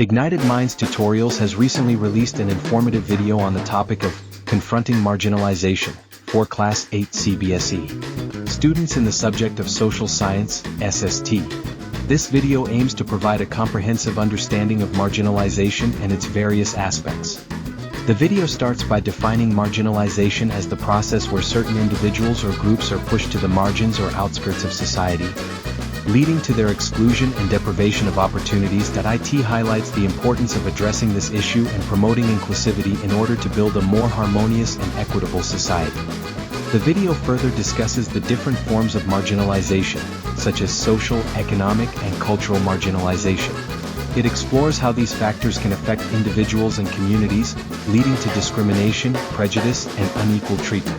Ignited Minds Tutorials has recently released an informative video on the topic of confronting marginalization for Class 8 CBSE students in the subject of social science, SST. This video aims to provide a comprehensive understanding of marginalization and its various aspects. The video starts by defining marginalization as the process where certain individuals or groups are pushed to the margins or outskirts of society, leading to their exclusion and deprivation of opportunities. IT highlights the importance of addressing this issue and promoting inclusivity in order to build a more harmonious and equitable society. The video further discusses the different forms of marginalization, such as social, economic, and cultural marginalization. It explores how these factors can affect individuals and communities, leading to discrimination, prejudice, and unequal treatment.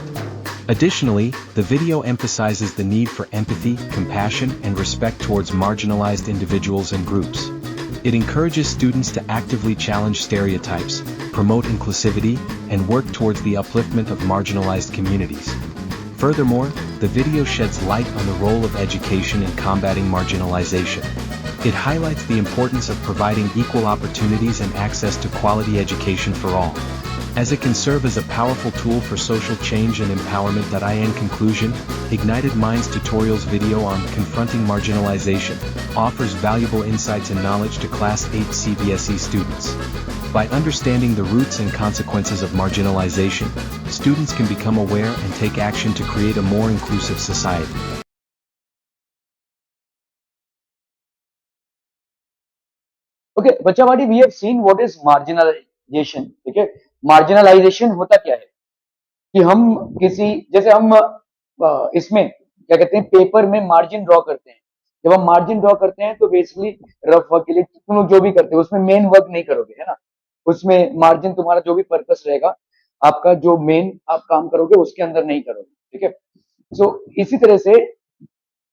Additionally, the video emphasizes the need for empathy, compassion, and respect towards marginalized individuals and groups. It encourages students to actively challenge stereotypes, promote inclusivity, and work towards the upliftment of marginalized communities. Furthermore, the video sheds light on the role of education in combating marginalization. It highlights the importance of providing equal opportunities and access to quality education for all, as it can serve as a powerful tool for social change and empowerment. In conclusion, Ignited Minds Tutorials video on confronting marginalization offers valuable insights and knowledge to Class 8 CBSE students. By understanding the roots and consequences of marginalization, students can become aware and take action to create a more inclusive society. Okay, Bachawadi, we have seen what is marginalization. ठीक है, marginalization होता क्या है कि हम किसी जैसे हम इसमें क्या कहते हैं पेपर में मार्जिन ड्रॉ करते हैं. जब हम मार्जिन ड्रॉ करते हैं तो बेसिकली रफ वर्क के लिए तुम लोग जो भी करते हो उसमें मेन वर्क नहीं करोगे, है ना. उसमें मार्जिन तुम्हारा जो भी पर्पस रहेगा, आपका जो मेन आप काम करोगे उसके अंदर नहीं करोगे. ठीक है, सो इसी तरह से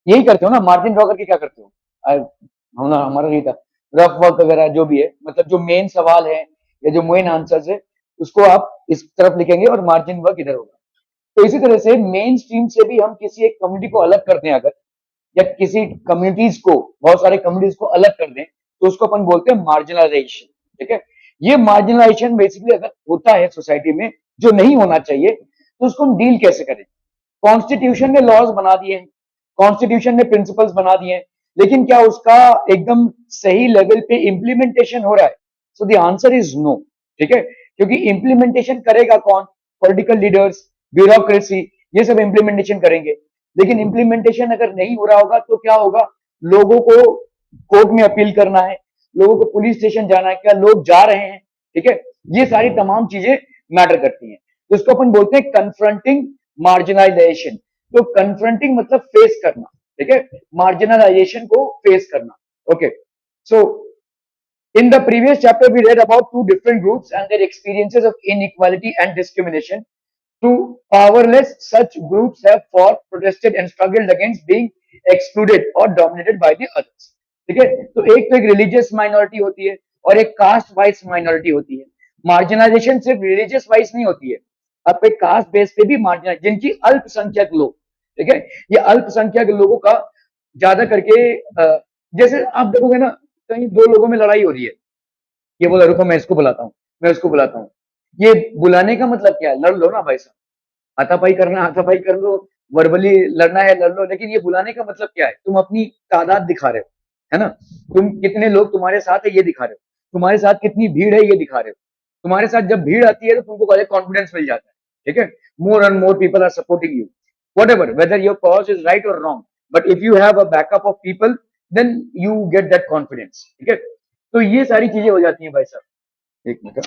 यही करते हो ना, मार्जिन ड्रॉ करके क्या करते हो. हमारा नहीं था रफ वर्क वगैरह जो भी है, मतलब जो मेन सवाल है या जो मेन आंसर्स है उसको आप इस तरफ लिखेंगे और मार्जिन वर्क इधर होगा. तो इसी तरह से मेन स्ट्रीम से भी हम किसी एक कम्युनिटी को अलग कर दें अगर, या किसी कम्युनिटीज को, बहुत सारे कम्युनिटीज को अलग कर दें, तो उसको अपन बोलते हैं मार्जिनलाइजेशन. ठीक है, ये मार्जिनलाइजेशन बेसिकली अगर होता है सोसाइटी में जो नहीं होना चाहिए, तो उसको हम डील कैसे करें. कॉन्स्टिट्यूशन ने लॉज बना दिए हैं, कॉन्स्टिट्यूशन ने प्रिंसिपल्स बना दिए हैं, लेकिन क्या उसका एकदम सही लेवल पे इंप्लीमेंटेशन हो रहा है. So the answer is no. ठीक है, क्योंकि इंप्लीमेंटेशन करेगा कौन, पॉलिटिकल लीडर्स, ब्यूरोक्रेसी, ये सब इंप्लीमेंटेशन करेंगे. लेकिन इंप्लीमेंटेशन अगर नहीं हो रहा होगा तो क्या होगा, लोगों को कोर्ट में अपील करना है, लोगों को पुलिस स्टेशन जाना है, क्या लोग जा रहे हैं. ठीक है, ये सारी तमाम चीजें मैटर करती हैं. तो इसको अपन बोलते हैं कन्फ्रंटिंग मार्जिनलाइजेशन. तो कन्फ्रंटिंग मतलब फेस करना. ठीक है, मार्जिनलाइजेशन को फेस करना. Okay, so in the previous chapter we read about two different groups and their experiences of inequality and discrimination. To powerless, such groups have fought, protested and struggled against being excluded or dominated by the others. ठीक है, तो एक religious minority होती है और एक caste wise minority होती है. मार्जिनाइजेशन सिर्फ रिलीजियस वाइज नहीं होती है, आपके कास्ट बेस पे भी मार्जिनाइज, जिनकी अल्पसंख्यक लोग. ठीक है, ये अल्पसंख्यक लोगों का ज्यादा करके जैसे आप देखोगे ना, कहीं दो लोगों में लड़ाई हो रही है, ये बोला रुको मैं इसको बुलाता हूँ, मैं उसको बुलाता हूँ. ये बुलाने का मतलब क्या है, लड़ लो ना भाई साहब, हाथापाई करना हाथापाई कर लो, वर्बली लड़ना है लड़ लो. लेकिन ये बुलाने का मतलब क्या है, तुम अपनी तादाद दिखा रहे हो, है ना. तुम कितने लोग तुम्हारे साथ है ये दिखा रहे हो, तुम्हारे साथ कितनी भीड़ है ये दिखा रहे हो. तुम्हारे साथ जब भीड़ आती है तो तुमको कॉन्फिडेंस मिल जाता है. ठीक है, more and more people are supporting you, whatever whether your cause is right or wrong, but if you have a backup of people then you get that confidence. ठीक है, तो ये सारी चीजें हो जाती हैं भाई साहब. एक minute.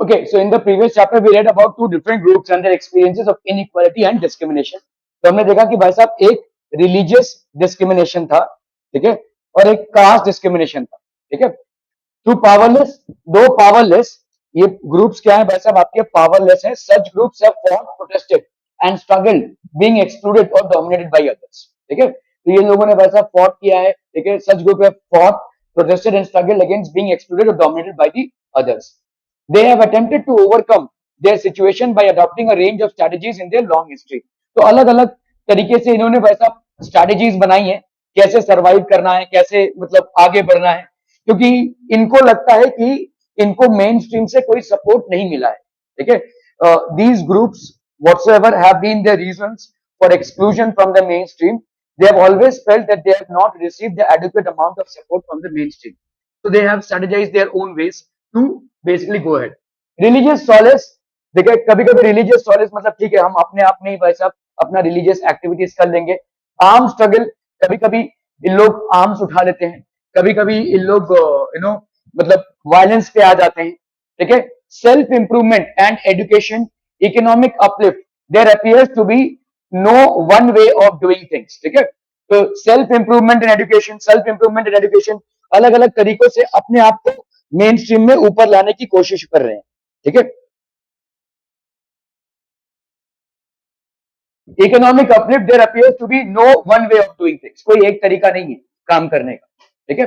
Okay, so in the previous chapter we read about two different groups and their experiences of inequality and discrimination. तो हमने देखा कि भाई साहब एक रिलीजियस डिस्क्रिमिनेशन था, ठीक है, और एक कास्ट डिस्क्रिमिनेशन था, ठीक है. टू पावरलेस, दो पावरलेस, ये ग्रुप्स क्या है भाई साहब, आपके पावरलेस हैं. Such groups have fought, protested and struggled being excluded और डोमिनेटेड बाय अदर्स, ठीक है. तो ये लोगों ने भाई साहब फॉट किया है, ठीक है. Such group have fought, protested and struggled against being excluded और dominated by the others. They have attempted to overcome their situation by adopting a range of strategies in their long history. तो अलग अलग तरीके से इन्होंने वैसा strategies बनाई है, कैसे सरवाइव करना है, कैसे मतलब आगे बढ़ना है, क्योंकि इनको लगता है कि इनको मेन स्ट्रीम से कोई सपोर्ट नहीं मिला है, ठीक है. these groups, whatsoever have been their reasons for exclusion from the mainstream, they have always felt that they have not received the adequate amount of support from the mainstream. So they have strategized their own ways to basically go ahead. Religious solace, देखिए कभी कभी religious सॉलेज मतलब ठीक है हम अपने आप में ही भाई साहब अपना रिलीजियस एक्टिविटीज कर लेंगे. आर्म स्ट्रगल, कभी कभी इन लोग आर्म्स उठा लेते हैं, कभी कभी इन लोग मतलब वायलेंस पे आ जाते हैं. ठीक है. Self improvement and education, economic uplift, there appears to be no one way of doing things. ठीक है. तो self improvement in education, self improvement in education, अलग अलग तरीकों से अपने आप को मेन स्ट्रीम में ऊपर लाने की कोशिश कर रहे हैं. ठीक है. Economic uplift, there appears to be no one way of doing things, कोई एक तरीका नहीं है काम करने का. ठीक है.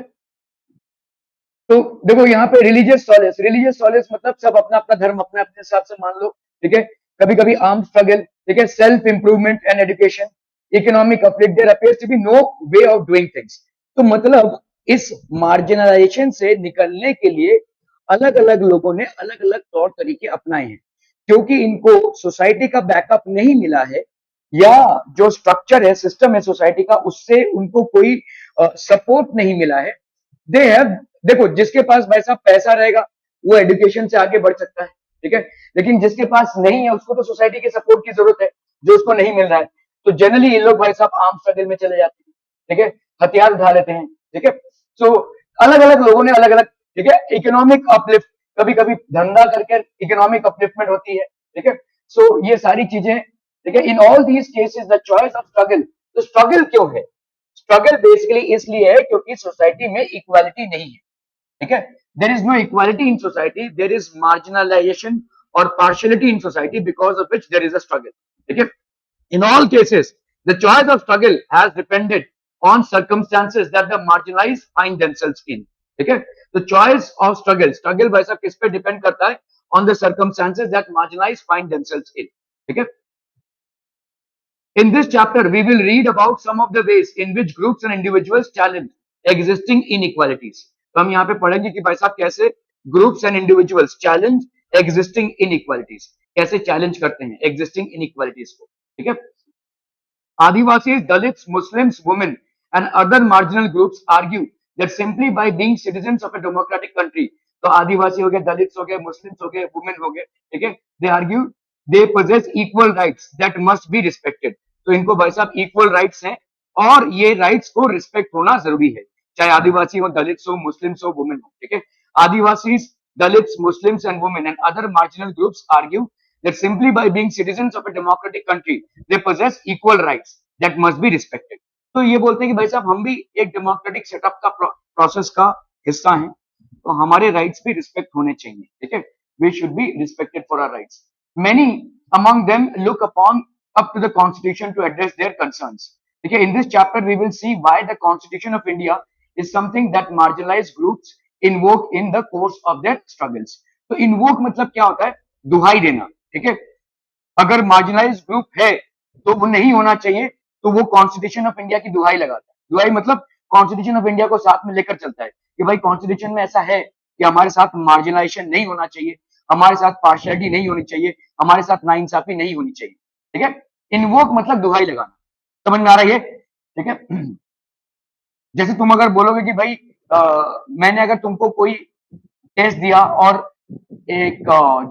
तो देखो यहाँ पे रिलीजियस सॉलेस मतलब सब अपना अपना धर्म अपने अपने हिसाब से मान लो. ठीक है. कभी कभी आर्म स्ट्रगल, ठीक है, self improvement and education, economic uplift, there appears to be no way of doing things. तो मतलब इस मार्जिनलाइजेशन से निकलने के लिए अलग अलग लोगों ने अलग अलग तौर तरीके अपनाए हैं, क्योंकि इनको सोसाइटी का बैकअप नहीं मिला है, या जो स्ट्रक्चर है, सिस्टम है सोसाइटी का, उससे उनको कोई सपोर्ट नहीं मिला है. दे हैव, देखो जिसके पास भाई साहब पैसा रहेगा वो एजुकेशन से आगे बढ़ सकता है. ठीक है. लेकिन जिसके पास नहीं है उसको तो सोसाइटी के सपोर्ट की जरूरत है, जो उसको नहीं मिल रहा है. तो जनरली ये लोग भाई साहब आर्म स्ट्रगल में चले जाते हैं. ठीक है. हथियार उठा लेते हैं. ठीक है. सो अलग अलग लोगों ने अलग अलग, ठीक है, इकोनॉमिक अपलिफ्ट, कभी कभी धंधा करके इकोनॉमिक अपलिफ्टमेंट होती है. ठीक है. सो ये सारी चीजें, ठीक है, in all these cases the choice of struggle. तो स्ट्रगल क्यों है? स्ट्रगल बेसिकली इसलिए है क्योंकि सोसाइटी में इक्वालिटी नहीं है. ठीक है. There is no equality in society, there is marginalisation और partiality in society, because of which there is a struggle. ठीक है. In all cases, the choice of struggle has depended on circumstances that the marginalized find themselves in. ठीक है. The choice of struggle भाई साहब किस पे depend करता है? On the circumstances that marginalized find themselves in. ठीक है. In this chapter, we will read about some of the ways in which groups and individuals challenge existing inequalities. तो हम यहाँ पे पढ़ेंगे कि भाई साहब कैसे groups and individuals challenge existing inequalities, कैसे चैलेंज करते हैं एग्जिस्टिंग इनइक्वालिटीज को. ठीक है. Adivasis, Dalits, Muslims, women, and other marginal groups argue that simply by being citizens of a democratic country, तो आदिवासी हो गए, दलित्स हो गए, मुस्लिम्स हो गए, वुमेन हो गए, ठीक है, दे argue they possess equal rights that must be respected. तो इनको भाई साहब इक्वल राइट्स हैं और ये राइट्स को रिस्पेक्ट होना जरूरी है, चाहे आदिवासी हो, दलित्स हो, मुस्लिम्स हो, वुमेन हो. ठीक है. Adivasis, Dalits, Muslims, and women and other marginal groups argue that simply by being citizens of a democratic country, they possess equal rights that must be respected. तो ये बोलते हैं कि भाई साहब हम भी एक डेमोक्रेटिक सेटअप का प्रोसेस का हिस्सा हैं, तो हमारे राइट्स भी रिस्पेक्ट होने चाहिए. ठीक है. We should be respected for our rights. Many among them look upon up to the constitution to address their concerns. ठीक है. In this chapter we will see why the constitution of India is something that marginalised groups invoke in the course of their struggles. तो invoke मतलब क्या होता है? दुहाई देना. ठीक है. अगर मार्जिनलाइज ग्रुप है तो वो नहीं होना चाहिए, तो वो कॉन्स्टिट्यूशन ऑफ इंडिया की दुहाई लगाता है. दुहाई मतलब कॉन्स्टिट्यूशन ऑफ इंडिया को साथ में लेकर चलता है कि भाई कॉन्स्टिट्यूशन में ऐसा है कि हमारे साथ मार्जिनलाइजेशन नहीं होना चाहिए, हमारे साथ पार्शियलिटी नहीं होनी चाहिए, हमारे साथ नाइंसाफी नहीं होनी चाहिए. ठीक है. इन्वोक मतलब दुहाई लगाना. समझ में आ रहा है? ठीक है. जैसे तुम अगर बोलोगे कि भाई मैंने अगर तुमको कोई टेस्ट दिया और एक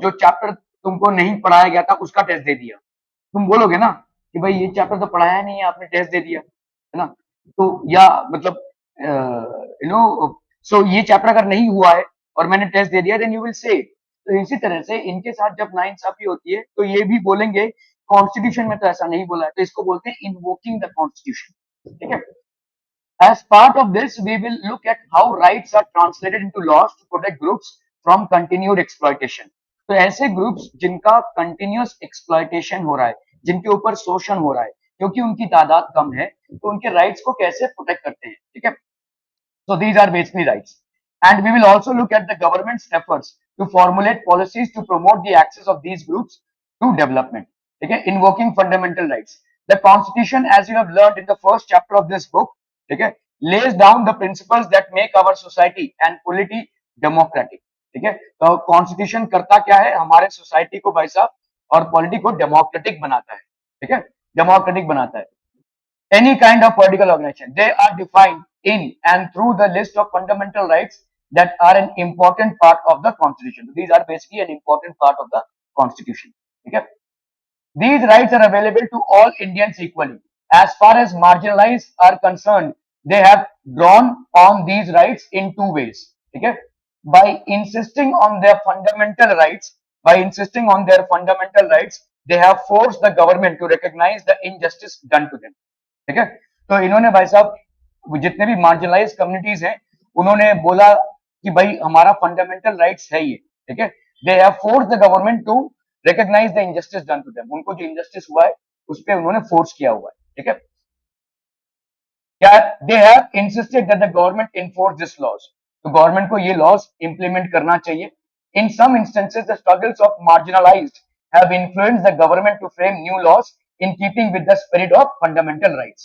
जो चैप्टर तुमको नहीं पढ़ाया गया था उसका टेस्ट दे दिया, तुम बोलोगे ना कि भाई ये चैप्टर तो पढ़ाया नहीं है, आपने टेस्ट दे दिया, है ना. तो या मतलब यू नो, सो ये चैप्टर अगर नहीं हुआ है और मैंने टेस्ट दे दिया, देन यू विल से. तो इसी तरह से इनके साथ जब नाइंसाफी होती है तो ये भी बोलेंगे कॉन्स्टिट्यूशन में तो ऐसा नहीं बोला है, तो इसको बोलते हैं इन्वोकिंग द कॉन्स्टिट्यूशन. ठीक है. As part of this, we will look at how rights are translated into laws to protect groups from continued exploitation. तो ऐसे ग्रुप्स जिनका कंटिन्यूअस एक्सप्लॉयटेशन हो रहा है, जिनके ऊपर शोषण हो रहा है क्योंकि उनकी तादाद कम है, तो उनके राइट्स को कैसे प्रोटेक्ट करते हैं. ठीक है. So these are basically rights. And we will also look at the government's efforts to formulate policies to promote the access of these groups to development. Okay, invoking fundamental rights. The Constitution, as you have learned in the first chapter of this book, okay, lays down the principles that make our society and polity democratic. ठीक है. तो constitution करता क्या है? हमारे society को भाई साहब और पॉलिटी को डेमोक्रेटिक बनाता है, ठीक है, डेमोक्रेटिक बनाता है. Any kind of political organization, they are defined in and through the list of fundamental rights that are an important part of the constitution. These are basically an important part of the constitution. Okay? These rights are available to all Indians equally. As far as marginalized are concerned, they have drawn on these rights in two ways. Okay? By insisting on their fundamental rights, they have forced the government to recognize the injustice done to them. ठीक है, तो इन्होंने भाई साहब जितने भी marginalise communities हैं उन्होंने बोला कि भाई हमारा फंडामेंटल राइट्स है ये, ठीक है. They have force the government to recognise the injustice done to them. उनको जो इंजस्टिस हुआ है उस पर उन्होंने फोर्स किया हुआ है, ठीक है. क्या they have insisted that the government enforce this laws. तो गवर्नमेंट को ये लॉज इंप्लीमेंट करना चाहिए. In some instances the struggles of marginalised have influenced the government to frame new laws in keeping with the spirit of fundamental rights.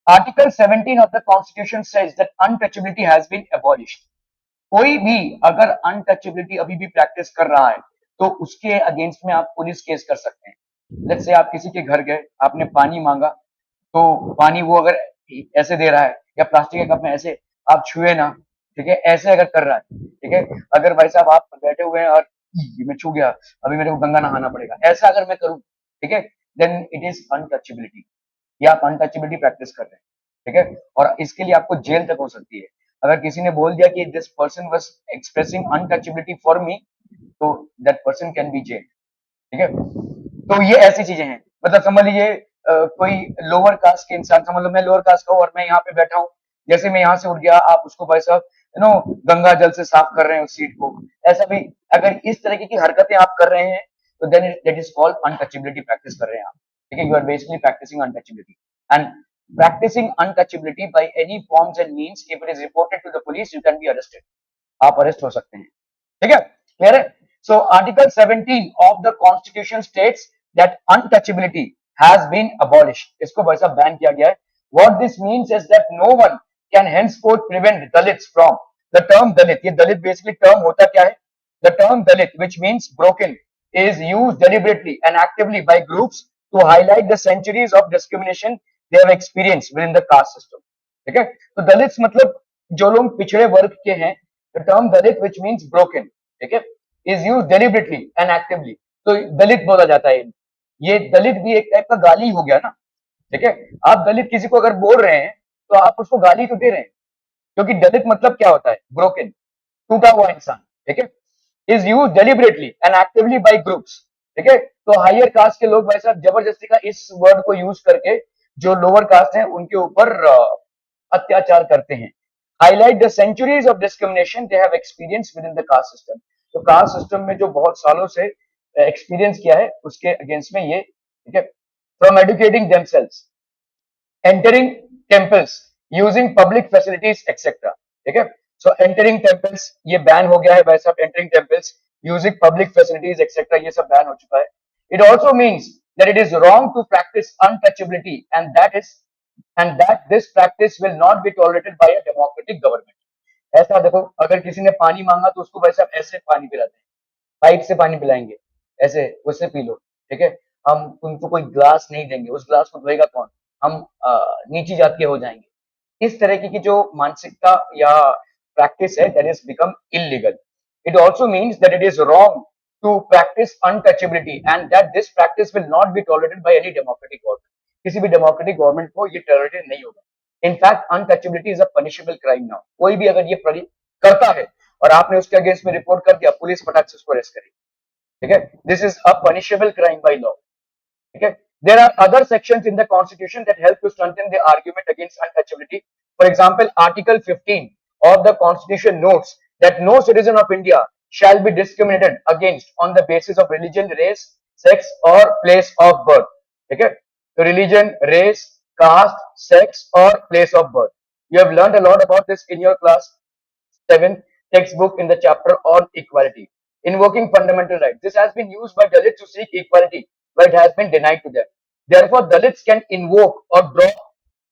Article 17 of the Constitution says that untouchability has been abolished. कोई भी अगर untouchability अभी भी practice कर रहा है तो उसके अगेंस्ट में आप पुलिस केस कर सकते हैं. लेट्स से आप किसी के घर गए, आपने पानी मांगा, तो पानी वो अगर ऐसे दे रहा है या प्लास्टिक के कप में ऐसे आप छुए ना, ठीक है, ऐसे अगर कर रहा है, ठीक है, अगर भाई साहब आप बैठे हुए हैं और मैं छू गया, अभी मेरे को गंगा नहाना पड़ेगा, ऐसा अगर मैं करूं, ठीक है, देन इट इज अनटचेबिलिटी. या आप अनटचेबिलिटी प्रैक्टिस कर रहे हैं, ठीक है, और इसके लिए आपको जेल तक हो सकती है. अगर किसी ने बोल दिया कि this person was expressing untouchability for me, तो that person can be jail, ठीक है. तो ये ऐसी चीजें हैं. मतलब समझ लीजिए कोई लोअर कास्ट के इंसान, समझ लो मैं लोअर कास्ट का हूं और मैं यहाँ पे बैठा हूँ, जैसे मैं यहाँ से उठ गया, आप उसको भाई साहब गंगा जल से साफ कर रहे हैं उस सीट को, ऐसा भी अगर इस तरीके की हरकतें आप कर रहे हैं तो then that is called untouchability practice कर रहे हैं आप, ठीक है. You are basically practising untouchability and practicing untouchability by any forms and means, if it is reported to the police, you can be arrested. आप अरेस्ट हो सकते हैं, ठीक है, क्लियर है. So Article 17 of the Constitution states that untouchability has been abolished. इसको भाई साहब बैन किया गया है. What this means is that no one can henceforth prevent Dalits from the term Dalit. ये Dalit basically term होता क्या है? The term Dalit, which means broken, is used deliberately and actively by groups to highlight the centuries of discrimination they have experienced within the caste system. ठीक है, तो Dalits मतलब जो लोग पिछड़े वर्ग के हैं, the term Dalit which means broken, ठीक है, is used deliberately and actively. तो दलित बोला जाता है. ये दलित भी एक टाइप का गाली हो गया ना, ठीक है. आप दलित किसी को अगर बोल रहे हैं तो आप उसको गाली तो दे रहे हैं, क्योंकि दलित मतलब क्या होता है? ब्रोकन, टूटा हुआ इंसान, ठीक है. is used deliberately and actively by groups, ठीक है. तो हायर कास्ट के लोग भाई साहब जबरदस्ती का इस वर्ड को यूज करके जो लोअर कास्ट हैं उनके ऊपर अत्याचार करते हैं. Highlight the centuries of discrimination they have experience with in the caste system. तो कास्ट सिस्टम में जो बहुत सालों से एक्सपीरियंस किया है उसके अगेंस्ट में ये, ठीक है. From educating themselves, entering temples, using public facilities etcetera, ठीक है. सो एंटरिंग टेम्पल्स ये बैन हो गया है भाई साहब. Entering temples, using public facilities etcetera, ये सब बैन हो चुका है. It also means that it is wrong to practice untouchability and that this practice will not be tolerated by a democratic government. ऐसा देखो, अगर किसी ने पानी मांगा तो उसको वैसे ऐसे पानी पिलाते हैं, पाइप से पानी पिलाएंगे, ऐसे उससे पी लो, ठीक है. हम तुमको कोई ग्लास नहीं देंगे, उस ग्लास को धोएगा कौन? हम नीची जात के हो जाएंगे. इस तरह की जो मानसिकता या प्रैक्टिस है, that is become illegal. It also means that it is wrong to practice untouchability and that this practice will not be tolerated by any democratic government. किसी भी democratic government को ये tolerated नहीं होगा. In fact, untouchability is a punishable crime now. कोई भी अगर ये करता है और आपने उसके अगेंस्ट में रिपोर्ट कर दिया, पुलिस फटाक से उसको अरेस्ट करेगी, ठीक है. This is a punishable crime by law, ठीक है. There are other sections in the Constitution that help to strengthen the argument against untouchability. For example, Article 15 of the Constitution notes that no citizen of India shall be discriminated against on the basis of religion, race, sex or place of birth. ठीक है, तो religion, race, caste, sex or place of birth. You have learned a lot about this in your class 7 textbook in the chapter on equality. Invoking fundamental rights. This has been used by Dalits to seek equality, but it has been denied to them. Therefore, Dalits can invoke or draw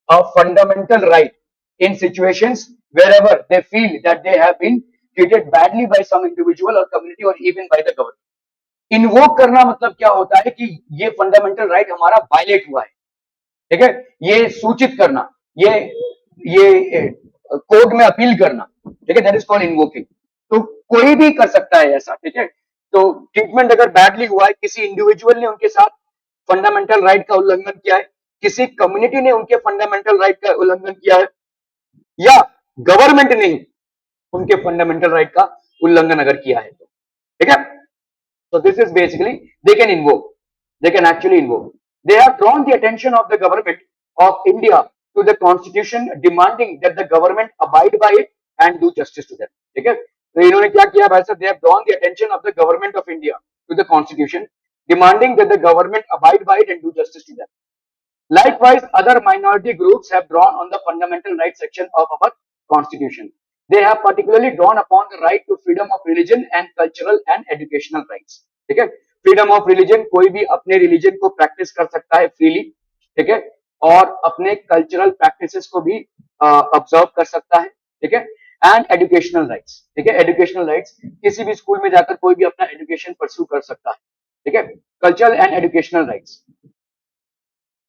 a fundamental right in situations wherever they feel that they have been treated badly by some individual or community or even by the government. Invoke करना मतलब क्या होता है कि ये fundamental right हमारा violet हुआ है, ठीक है, ये सूचित करना, ये कोर्ट में अपील करना, ठीक है, दैट इज कॉल्ड इन्वोकिंग। तो कोई भी कर सकता है ऐसा, ठीक है। तो ट्रीटमेंट अगर बैडली हुआ है, किसी इंडिविजुअल ने उनके साथ फंडामेंटल राइट का उल्लंघन किया है, किसी कम्युनिटी ने उनके फंडामेंटल राइट का उल्लंघन किया है, या गवर्नमेंट ने ही उनके फंडामेंटल राइट का उल्लंघन अगर किया है तो, ठीक है। So this is basically they can invoke, they can actually invoke. They have drawn the attention of the government of India to the constitution, demanding that the government abide by it and do justice to them. ठीक है, तो इन्होंने क्या किया भाई साहब, they have drawn the attention of the government of India to the constitution, demanding that the government abide by it and do justice to them. Likewise, other minority groups have drawn on the fundamental rights section of our constitution. They have particularly drawn upon the right to freedom of religion and cultural and educational rights. ठीक है, freedom of religion, कोई भी अपने religion को practice कर सकता है freely, ठीक है, और अपने कल्चरल प्रैक्टिसेस को भी ऑब्जर्व कर सकता है, ठीक है। एंड एजुकेशनल राइट्स, ठीक है, एजुकेशनल राइट्स, किसी भी स्कूल में जाकर कोई भी अपना एजुकेशन परस्यू कर सकता है, ठीक है। Cultural and educational rights,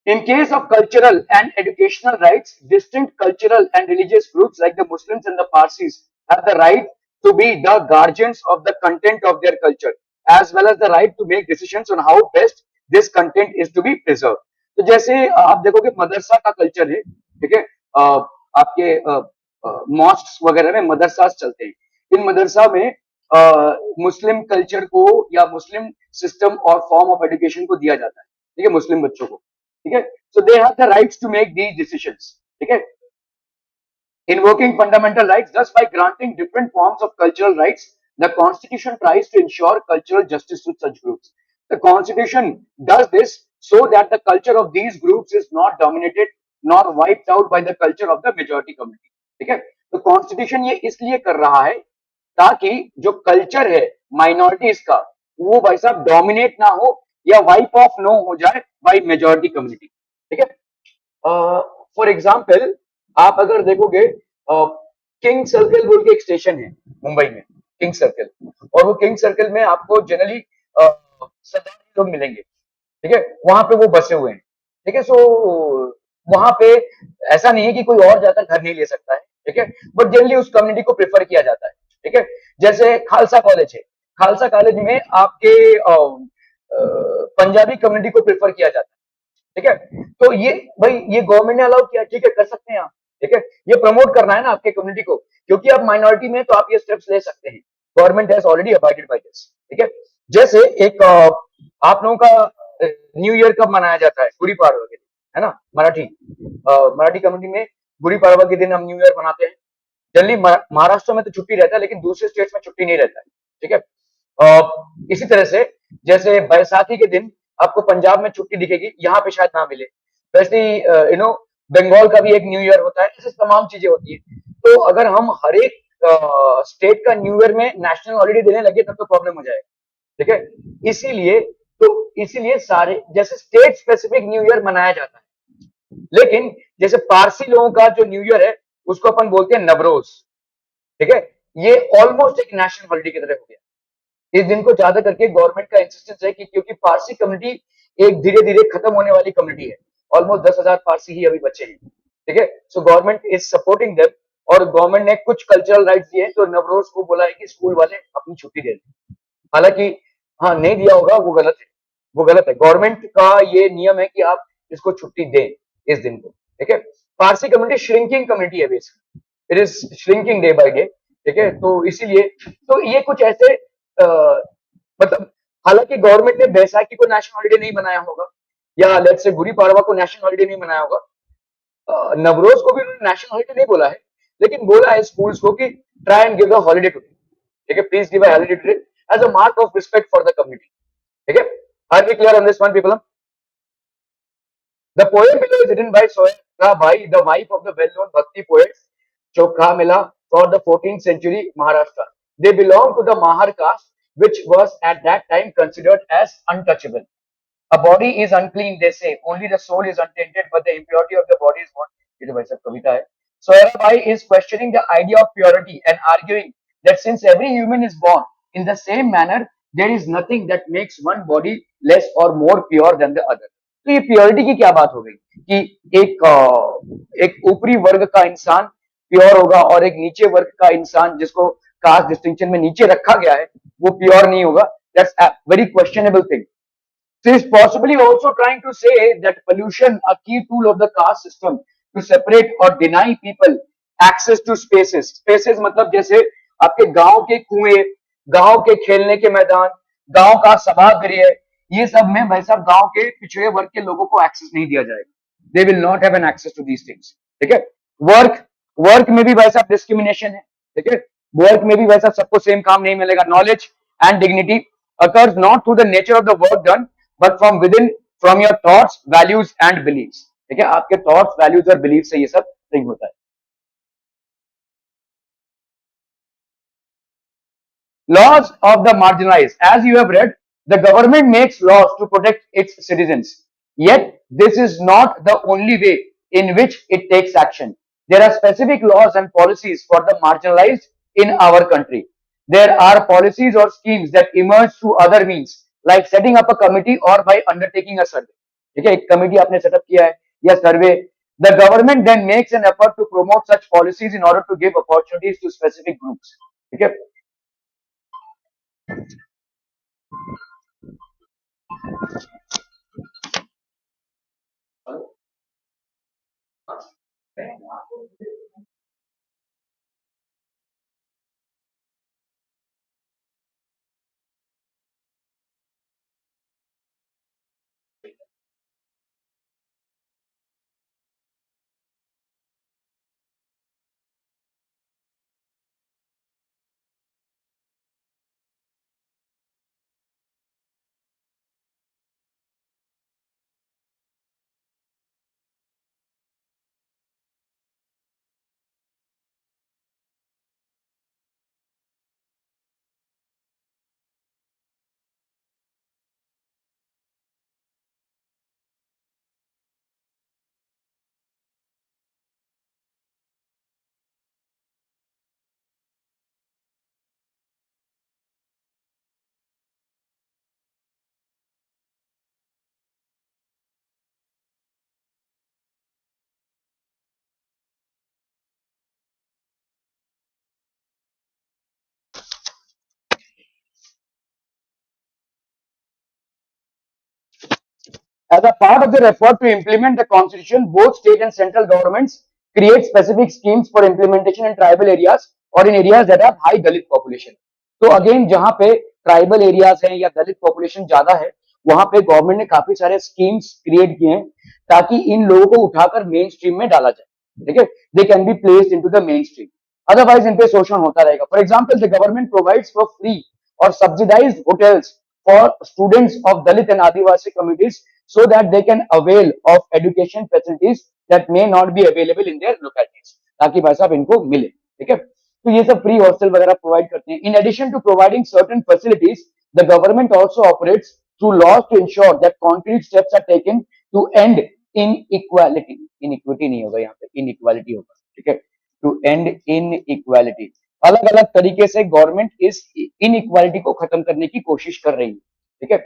in case of cultural and educational rights, distinct cultural and religious groups like the Muslims and the Parsis have the right to be the guardians of the content of their culture, as well as the right to make decisions on how best this content is to be preserved. तो जैसे आप देखोगे मदरसा का culture है, ठीक है, आपके mask वगैरह में मदरसा चलते हैं, इन मदरसा में मुस्लिम कल्चर को या मुस्लिम सिस्टम और फॉर्म ऑफ एजुकेशन को दिया जाता है, ठीक है, मुस्लिम बच्चों को, ठीक है। So they have the rights to make these decisions, ठीक है। Invoking fundamental rights, thus by granting different forms of cultural rights, the Constitution tries to ensure cultural justice to such groups. The Constitution does this so that the culture of these groups is not dominated nor wiped out by the culture of the majority community. ठीक है, तो constitution ये इसलिए कर रहा है ताकि जो कल्चर है माइनॉरिटीज का वो भाई साहब डोमिनेट ना हो या वाइप ऑफ नो हो जाए बाय मेजॉरिटी कम्युनिटी, ठीक है। फॉर एग्जाम्पल आप अगर देखोगे किंग सर्कल बोल के एक स्टेशन है मुंबई में, किंग सर्कल, और वो किंग सर्कल में आपको जनरली सरदार लोग मिलेंगे, ठीक है, वहां पे वो बसे हुए हैं, ठीक है। सो वहां पे ऐसा नहीं है कि कोई और जाकर घर नहीं ले सकता है, ठीक है, बट जनरली उस कम्युनिटी को प्रेफर किया जाता है, ठीक है। जैसे खालसा कॉलेज है, खालसा कॉलेज में आपके पंजाबी कम्युनिटी को प्रेफर किया जाता है, ठीक है। तो ये भाई ये गवर्नमेंट ने अलाउ किया, ठीक है, कर सकते हैं आप, ठीक है, ये प्रमोट करना है ना आपके कम्युनिटी को, क्योंकि आप माइनॉरिटी में तो आप ये स्टेप्स ले सकते हैं, government has already abided by this, ठीक है। जैसे एक आप लोगों का न्यू ईयर कब मनाया जाता है, गुड़ी पाड़वा के दिन, है ना, मराठी कम्युनिटी में गुड़ी पाड़वा के दिन हम न्यू ईयर मनाते हैं। जनरली महाराष्ट्र में तो छुट्टी रहता है, लेकिन दूसरे स्टेट्स में छुट्टी नहीं रहता है, ठीक है। इसी तरह से जैसे बैसाखी के दिन आपको पंजाब में छुट्टी दिखेगी, यहाँ पे शायद ना मिले, वैसे यू नो बंगाल का भी एक न्यू ईयर होता है, ऐसे तमाम चीजें होती है। तो अगर हम हर एक स्टेट का न्यू ईयर में नेशनल हॉलीडे देने लगे तब तो प्रॉब्लम हो जाएगा, ठीक है। इसीलिए सारे जैसे स्टेट स्पेसिफिक न्यू ईयर मनाया जाता है, लेकिन जैसे पारसी लोगों का जो न्यू ईयर है उसको अपन बोलते हैं नवरोज, ठीक है, ये ऑलमोस्ट एक नेशनल हॉलीडे की तरह हो गया। इस दिन को ज्यादा करके गवर्नमेंट का इंसिस्टेंस है कि क्योंकि पारसी कम्युनिटी एक धीरे धीरे खत्म होने वाली कम्युनिटी है, ऑलमोस्ट 10,000 पारसी ही अभी बचे हैं, ठीक है। So government is supporting them, और गवर्नमेंट ने कुछ कल्चरल राइट्स दिए, तो नवरोज को बोला है कि स्कूल वाले अपनी छुट्टी दे दें, हालांकि हाँ नहीं दिया होगा वो गलत है, वो गलत है, गवर्नमेंट का ये नियम है कि आप इसको छुट्टी दें इस दिन को, ठीक है। पारसी कम्युनिटी श्रिंकिंग कम्युनिटी है basically, it is shrinking day by day, ठीक है। तो इसीलिए तो ये कुछ ऐसे मतलब हालांकि गवर्नमेंट ने बैसाखी को नेशनल हॉलीडे नहीं बनाया होगा, या लेट्स से गुड़ी पाड़वा को नेशनल हॉलीडे नहीं बनाया होगा, नवरोज को भी नेशनल हॉलीडे नहीं बोला है, लेकिन बोला है स्कूल्स को कि try and give a holiday today, ठीक है, please give a holiday today as a mark of respect for the community, ठीक है। Are we clear on this one people? The poem below is written by Sohra Bai, the wife of the well-known Bhakti poets Chokha Mela for the 14th century Maharashtra. They belong to the Mahar caste, which was at that time considered as untouchable. A body is unclean, they say. Only the soul is untainted, but the impurity of the body is what? ये तो वैसे कविता है. Sohra Bai is questioning the idea of purity and arguing that since every human is born in the same manner, there is nothing that makes one body less और more pure than the other. तो ये purity की क्या बात हो गई कि एक ऊपरी वर्ग का इंसान प्योर होगा और एक नीचे वर्ग का इंसान जिसको कास्ट डिस्टिंक्शन में नीचे रखा गया है वो प्योर नहीं होगा। That's a very questionable thing. So is possibly also trying to say that pollution, a key tool of the caste system to separate or deny people access to spaces. Spaces मतलब जैसे आपके गांव के कुएं, गांव के खेलने के मैदान, गांव का सभागृह, ये सब में भाई साहब गांव के पिछड़े वर्ग के लोगों को एक्सेस नहीं दिया जाएगा। They will not have an access to these things. ठीक है? वर्क वर्क में भी भाई साहब डिस्क्रिमिनेशन है। ठीक है? वर्क में भी भाई साहब सबको सेम काम नहीं मिलेगा। Knowledge and dignity occurs not through the nature of the work done but from within, from your thoughts, values and beliefs। ठीक है? आपके थॉट्स, वैल्यूज और बिलीफ से ये सब थिंग होता है। Laws of the marginalized, as you have read, the government makes laws to protect its citizens, yet this is not the only way in which it takes action. There are specific laws and policies for the marginalized in our country. There are policies or schemes that emerge through other means like setting up a committee or by undertaking a survey। ठीक है? एक committee आपने setup किया है या सर्वे। The government then makes an effort to promote such policies in order to give opportunities to specific groups। ठीक है? As a part of their effort to implement the constitution, both state and central governments create specific schemes for implementation in tribal areas or in areas that have high Dalit population। तो again जहां पे tribal areas हैं या दलित population ज्यादा है वहां पे government ने काफी सारे स्कीम्स क्रिएट किए हैं ताकि इन लोगों को उठाकर मेन स्ट्रीम में डाला जाए। ठीक है? They can be placed into the main stream, otherwise in पे शोषण होता रहेगा। For example, the government provides for free or subsidized hotels for students of Dalit and Adivasi communities so that they can avail of education facilities that may not be available in their localities, ताकि भाई साहब इनको मिले। ठीक है? तो ये सब फ्री हॉस्टल वगैरह प्रोवाइड करते हैं। In addition to providing certain facilities, the government also operates through laws to ensure that concrete steps are taken to end inequality. Inequity नहीं होगा, यहाँ पे इनइक्वालिटी होगा। ठीक है? टू एंड इनइक्वालिटी, अलग अलग तरीके से गवर्नमेंट इस इनइक्वालिटी को खत्म करने की कोशिश कर रही है। ठीक है?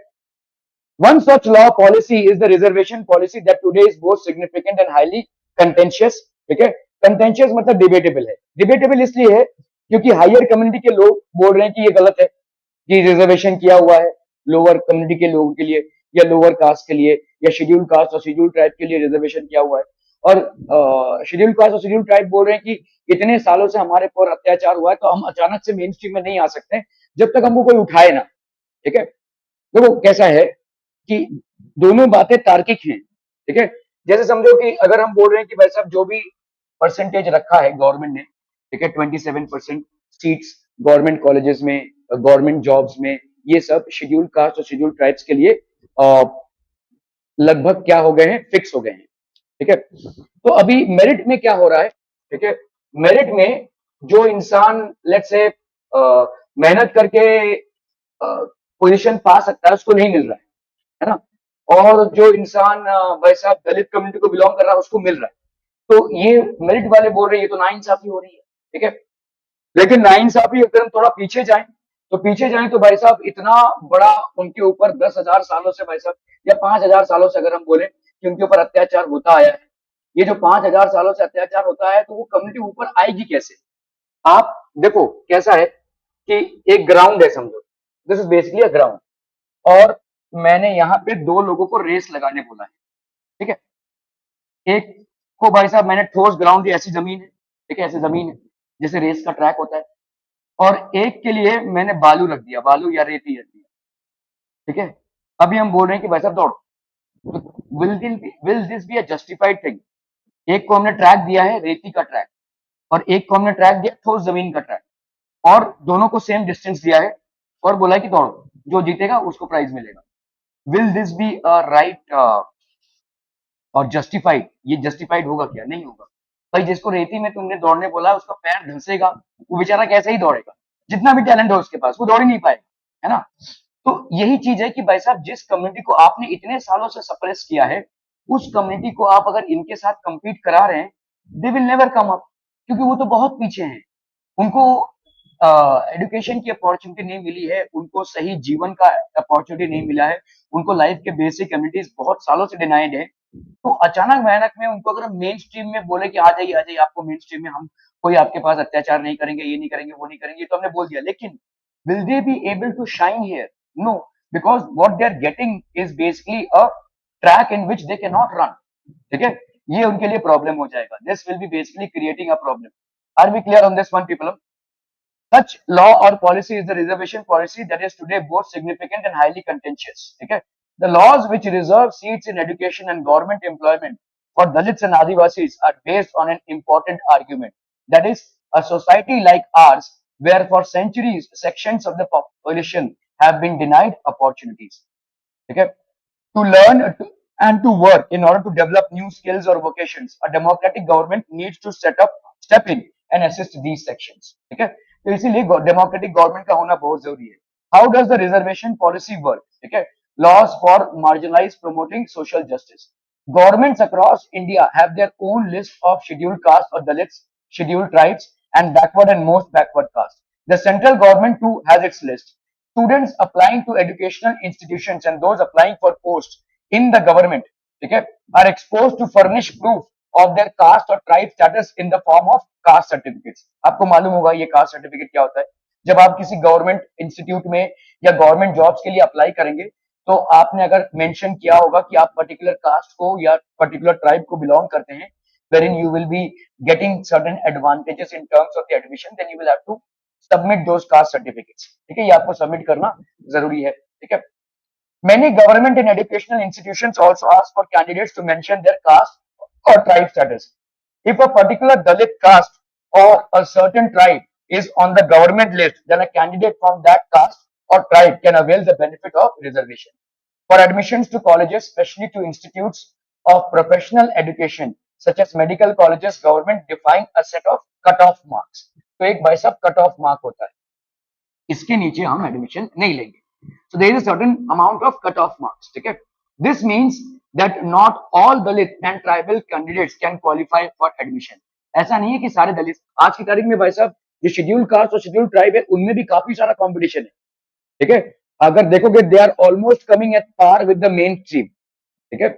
One such law policy is the reservation policy that today is both significant and highly contentious। ठीक है? contentious मतलब डिबेटेबल है। डिबेटेबल इसलिए है क्योंकि हायर कम्युनिटी के लोग बोल रहे हैं कि ये गलत है कि रिजर्वेशन किया हुआ है लोअर कम्युनिटी के लोगों के लिए या लोअर कास्ट के लिए या शेड्यूल कास्ट और शेड्यूल ट्राइब के लिए रिजर्वेशन किया हुआ है। और शेड्यूल कास्ट और शेड्यूल ट्राइब बोल रहे हैं कि इतने सालों से हमारे पर अत्याचार हुआ है तो हम अचानक से मेन स्ट्रीम में नहीं आ सकते जब तक हमको कोई उठाए ना। ठीक है? देखो कैसा है कि दोनों बातें तार्किक हैं। ठीक है? जैसे समझो कि अगर हम बोल रहे हैं कि भाई साहब जो भी परसेंटेज रखा है गवर्नमेंट ने, ठीक है, 27% सीट्स गवर्नमेंट कॉलेजेस में, गवर्नमेंट जॉब्स में, ये सब शेड्यूल कास्ट और शेड्यूल ट्राइब्स के लिए लगभग क्या हो गए हैं, फिक्स हो गए हैं। ठीक है? तो अभी मेरिट में क्या हो रहा है? ठीक है? मेरिट में जो इंसान लेट्स से मेहनत करके पोजीशन पा सकता है उसको नहीं मिल रहा है ना? और जो इंसान भाई साहब दलित कम्युनिटी को बिलोंग कर रहा है उसको मिल रहा है। तो ये मेरिट वाले बोल रहे हैं ये तो नाइंसाफी हो रही है। ठीक है? लेकिन नाइंसाफी अगर हम थोड़ा पीछे जाएं तो पीछे जाए तो भाई साहब इतना बड़ा उनके ऊपर 10,000 सालों से भाई साहब या 5,000 सालों से अगर हम बोले कि उनके ऊपर अत्याचार होता आया है, ये जो 5,000 सालों से अत्याचार होता है तो वो कम्युनिटी ऊपर आएगी कैसे? आप देखो कैसा है कि एक ग्राउंड है समझो, this is basically a ground, और मैंने यहाँ पे दो लोगों को रेस लगाने बोला है, ठीक है? एक को भाई साहब मैंने ठोस ग्राउंड दी, ऐसी जमीन है, ठीक है, ऐसी जमीन है जैसे रेस का ट्रैक होता है, और एक के लिए मैंने बालू रख दिया, बालू या रेती रख दिया, ठीक है? अभी हम बोल रहे हैं कि भाई साहब दौड़ो, तो will this be a justified thing? एक को हमने ट्रैक दिया है रेती का ट्रैक, और एक को हमने ट्रैक दिया ठोस जमीन का ट्रैक, और दोनों को सेम डिस्टेंस दिया है और बोला है कि दौड़ो, जो जीतेगा उसको प्राइज मिलेगा। Will this be a right और जस्टिफाइड? ये जस्टिफाइड होगा क्या? नहीं होगा। भाई जिसको रेती में तुमने दौड़ने बोला उसका पैर धंसेगा, वो बेचारा कैसे ही दौड़ेगा, जितना भी टैलेंट हो उसके पास वो दौड़ ही नहीं पाएगा, है ना? तो यही चीज है कि भाई साहब जिस कम्युनिटी को आपने इतने सालों से सप्रेस किया है, उस कम्युनिटी को आप अगर इनके साथ compete करा रहे हैं, they will never come up, क्योंकि वो तो बहुत पीछे हैं। उनको एजुकेशन की अपॉर्चुनिटी नहीं मिली है, उनको सही जीवन का अपॉर्चुनिटी नहीं मिला है, उनको लाइफ के बेसिक कम्युनिटीज बहुत सालों से डिनाइड है। तो अचानक भयानक में उनको अगर हम मेन स्ट्रीम में बोले कि आ जाइए आपको मेन स्ट्रीम में हम कोई आपके पास अत्याचार नहीं करेंगे, ये नहीं करेंगे, वो नहीं करेंगे, तो हमने बोल दिया, लेकिन will they be able to shine here? No, because what they are getting is basically a track in which they cannot run, ठीक है? ये उनके लिए प्रॉब्लम हो जाएगा, this will be basically creating a problem. Are we clear on this one, people? Such law or policy is the reservation policy that is today both significant and highly contentious. Okay? The laws which reserve seats in education and government employment for Dalits and Adivasis are based on an important argument. That is, a society like ours, where for centuries sections of the population have been denied opportunities. Okay? To learn and to work in order to develop new skills or vocations, a democratic government needs to step in and assist these sections. ठीक है? तो इसीलिए democratic government का होना बहुत जरूरी है। How does the reservation policy work? ठीक है? Laws for marginalise promoting social justice. Governments across India have their own list of scheduled castes or Dalits, scheduled tribes, and backward and most backward castes. The central government too has its list. Students applying to educational institutions and those applying for posts in the government, ठीक है, are exposed to furnish proof of their caste or tribe status in the form of caste certificates. आपको मालूम होगा ये caste certificate क्या होता है? जब आप किसी गवर्नमेंट इंस्टीट्यूट में या गवर्नमेंट जॉब्स के लिए अप्लाई करेंगे, तो आपने अगर मेंशन किया होगा कि आप पर्टिकुलर कास्ट को या पर्टिकुलर ट्राइब को बिलोंग करते हैं, wherein you will be getting certain advantages in terms of the admission, then you will have to submit those caste certificates. ठीक है, ये आपको सबमिट करना जरूरी है, ठीक है? Many government and educational institutions also ask for candidates to mention their caste or tribe status. If a particular Dalit caste or a certain tribe is on the government list, then a candidate from that caste or tribe can avail the benefit of reservation. For admissions to colleges, especially to institutes of professional education, such as medical colleges, government define a set of cut-off marks. तो एक भाई साहब cut off mark होता है, इसके नीचे हम admission नहीं लेंगे. So there is a certain amount of cut-off marks. ठीक है? This means that not all Dalit and tribal candidates can qualify for admission. ऐसा नहीं है कि सारे दलित आज की तारीख में भाई साहब जो शेड्यूल कास्ट और शेड्यूल ट्राइब है उनमें भी काफी सारा कंपटीशन है. ठीक है? अगर देखोगे they are almost coming at par with the main stream. ठीक है?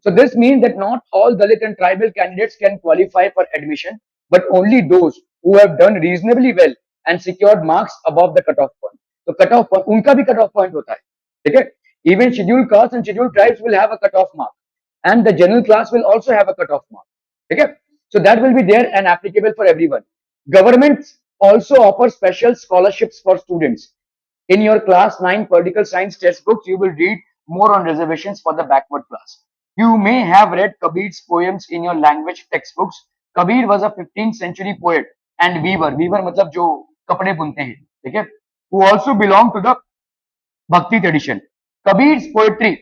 So this means that not all Dalit and tribal candidates can qualify for admission, but only those who have done reasonably well and secured marks above the cutoff point. तो cut off उनका भी cut off point होता है. ठीक है? Even scheduled castes and scheduled tribes will have a cut off mark, and the general class will also have a cut off mark. ठीक है? So that will be there and applicable for everyone. Governments also offer special scholarships for students. In your class 9 political science textbooks, you will read more on reservations for the backward class. You may have read Kabir's poems in your language textbooks. Kabir was a 15th century poet and weaver. Weaver मतलब जो कपड़े बुनते हैं, ठीक है? Who also belonged to the Bhakti tradition. Kabir's poetry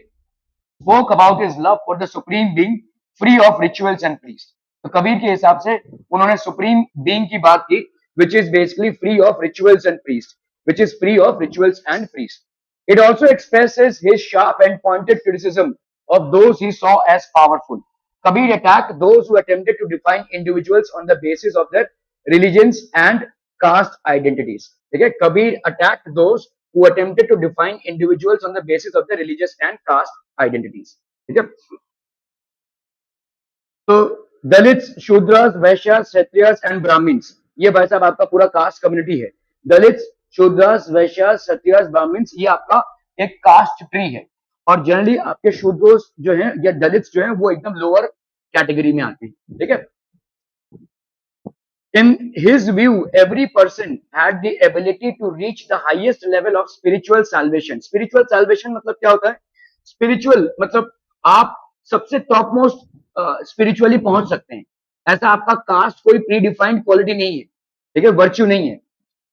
spoke about his love for the supreme being, free of rituals and priests. तो कबीर के हिसाब से उन्होंने सुप्रीम बीइंग की बात की, which is basically free of rituals and priests, which is free of rituals and priests. It also expresses his sharp and pointed criticism of those he saw as powerful. Kabir attacked those who attempted to define individuals on the basis of their religions and caste identities. ठीक है, Kabir attacked those who attempted to define individuals on the basis of their religious and caste identities. ठीक है, तो Dalits, Shudras, Vaishyas, Kshatriyas and Brahmins, ये भाई साहब आपका पूरा कास्ट कम्युनिटी है। दलित्स, शूद्रस, वैश्यस, क्षत्रियस, ब्राह्मण्स, ये आपका एक कास्ट ट्री है। और जनरली आपके शूद्रोस जो है या दलित्स जो है वो एकदम लोअर कैटेगरी में आते हैं। ठीक है, in his view every person had the ability to reach the highest level of spiritual salvation. spiritual salvation मतलब क्या होता है? spiritual मतलब आप सबसे टॉप मोस्ट स्पिरिचुअली पहुंच सकते हैं। ऐसा आपका कास्ट कोई प्री डिफाइंड क्वालिटी नहीं है, ठीक है, वर्च्यू नहीं है।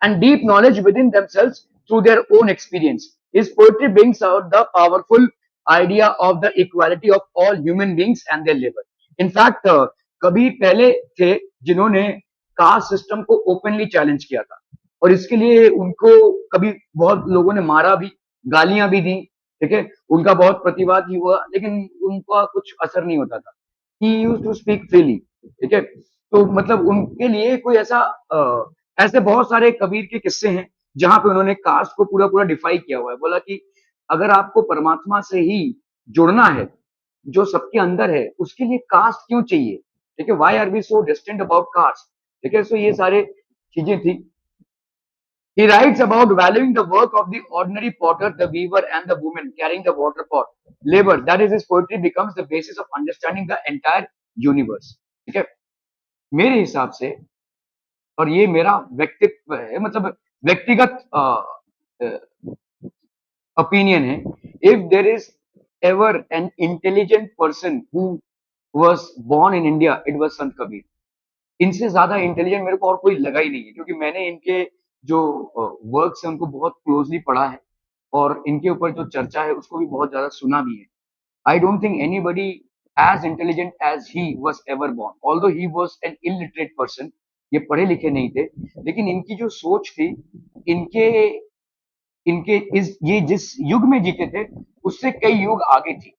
And deep knowledge with in themselves through their own experience. His poetry brings out the powerful idea of the equality of all human beings and their labor. In fact, Kabir पहले थे जिन्होंने caste system को openly challenge किया था, और इसके लिए उनको कभी बहुत लोगों ने मारा भी, गालियां भी दी। ठीक है, उनका बहुत प्रतिवाद ही हुआ, लेकिन उनका कुछ असर नहीं होता था। He used to speak freely. ठीक है, तो मतलब उनके लिए कोई ऐसा ऐसे बहुत सारे कबीर के किस्से हैं जहां पे उन्होंने कास्ट को पूरा पूरा डिफाई किया हुआ है। बोला कि अगर आपको परमात्मा से ही जुड़ना है, जो सबके अंदर है, उसके लिए कास्ट क्यों चाहिए? ठीक है, why are we so distant about caste? ठीक है, सो ये सारे चीजें थी। He writes about valuing the work of the ordinary potter, the weaver, and the woman carrying the water pot. Labor, that is, his poetry becomes the basis of understanding the entire universe. ठीक है, मेरे हिसाब से, और ये मेरा व्यक्तित्व है, मतलब व्यक्तिगत ओपिनियन है, if there is ever an intelligent person who was born in India, it was Sant Kabir. इनसे ज्यादा इंटेलिजेंट मेरे को और कोई लगा ही नहीं है, क्योंकि मैंने इनके जो वर्क्स है उनको बहुत क्लोजली पढ़ा है, और इनके ऊपर जो चर्चा है उसको भी बहुत ज्यादा सुना भी है। I don't think anybody as intelligent as he was ever born, although he was an illiterate person. ये पढ़े लिखे नहीं थे, लेकिन इनकी जो सोच थी, इनके इनके इस ये जिस युग में जीते थे उससे कई युग आगे थी।